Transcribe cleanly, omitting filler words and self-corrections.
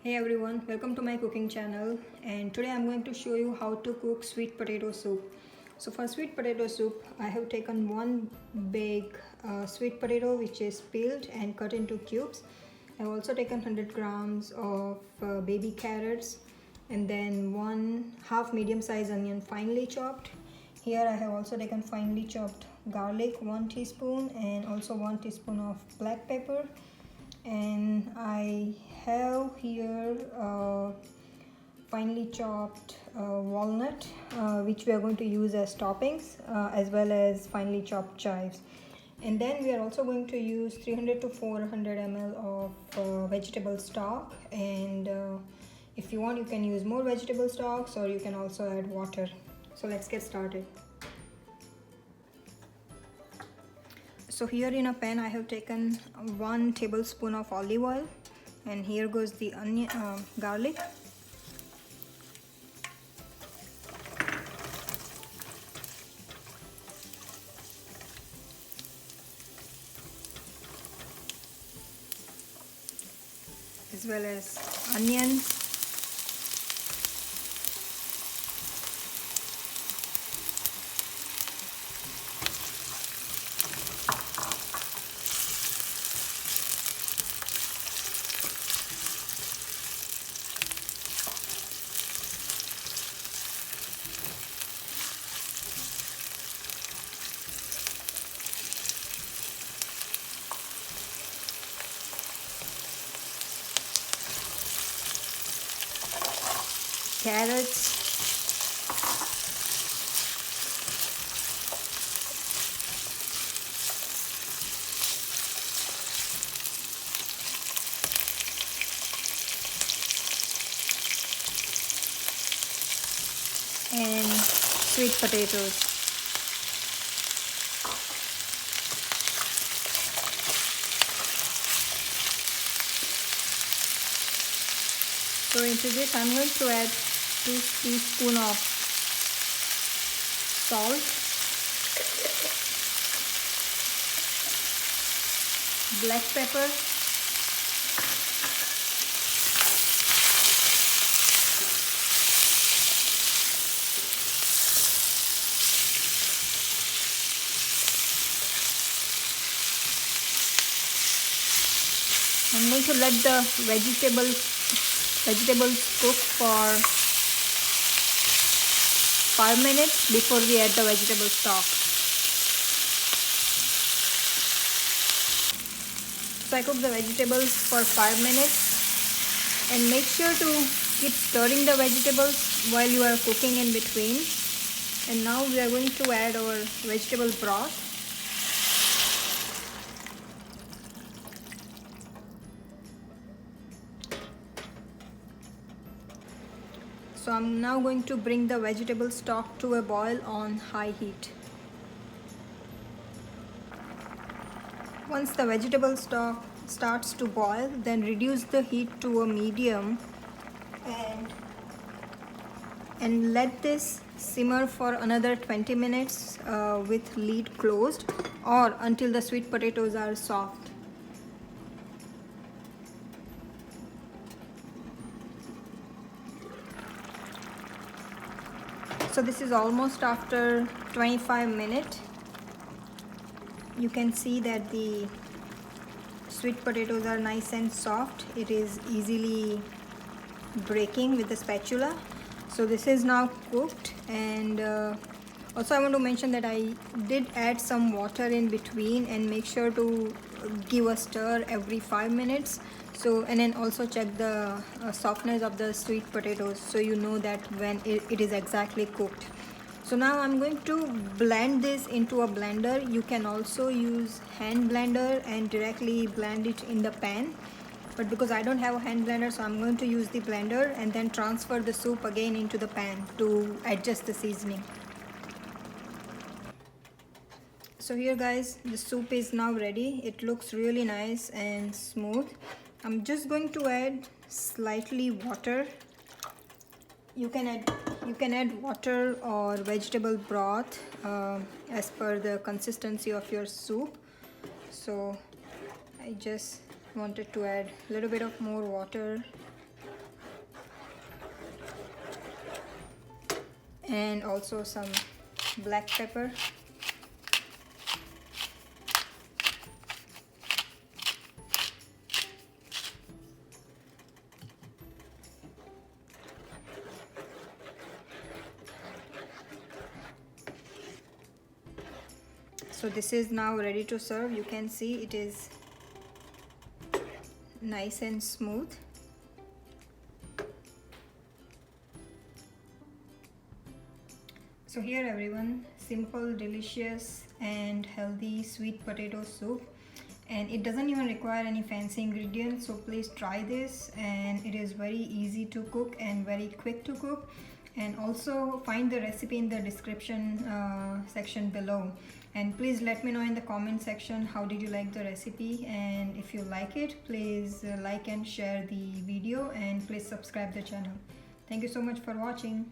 Hey everyone, welcome to my cooking channel, and today I'm going to show you how to cook sweet potato soup. So for sweet potato soup, I have taken one big sweet potato which is peeled and cut into cubes. I've also taken 100 grams of baby carrots and then one half medium sized onion finely chopped. Here I have also taken finely chopped garlic 1 teaspoon and also 1 teaspoon of black pepper, and I have here finely chopped walnut, which we are going to use as toppings, as well as finely chopped chives. And then we are also going to use 300 to 400 ml of vegetable stock, and if you want you can use more vegetable stocks or you can also add water. So let's get started. So here in a pan I have taken 1 tablespoon of olive oil, and here goes the onion, garlic, as well as onions, carrots, and sweet potatoes. So into this I'm going to add 2 teaspoons of salt, black pepper, I'm going to let the vegetables cook for 5 minutes before we add the vegetable stock. So I cook the vegetables for 5 minutes, and make sure to keep stirring the vegetables while you are cooking in between. And now we are going to add our vegetable broth. So I'm now going to bring the vegetable stock to a boil on high heat. Once the vegetable stock starts to boil, then reduce the heat to a medium and let this simmer for another 20 minutes with lid closed, or until the sweet potatoes are soft. So this is almost after 25 minutes. You can see that the sweet potatoes are nice and soft. It is easily breaking with the spatula. So this is now cooked, and also I want to mention that I did add some water in between, and make sure to give a stir every 5 minutes. So, and then also check the softness of the sweet potatoes, so you know that when it is exactly cooked. So now I'm going to blend this into a blender. You can also use hand blender and directly blend it in the pan, but because I don't have a hand blender, so I'm going to use the blender and then transfer the soup again into the pan to adjust the seasoning. So here guys, the soup is now ready. It looks really nice and smooth. I'm just going to add slightly water. You can add water or vegetable broth as per the consistency of your soup. So I just wanted to add a little bit of more water and also some black pepper. So this is now ready to serve. You can see it is nice and smooth. So here everyone, simple, delicious and healthy sweet potato soup, and it doesn't even require any fancy ingredients, so please try this. And it is very easy to cook and very quick to cook. And also find the recipe in the description section below, and please let me know in the comment section how did you like the recipe, and if you like it, please like and share the video, and please subscribe the channel. Thank you so much for watching.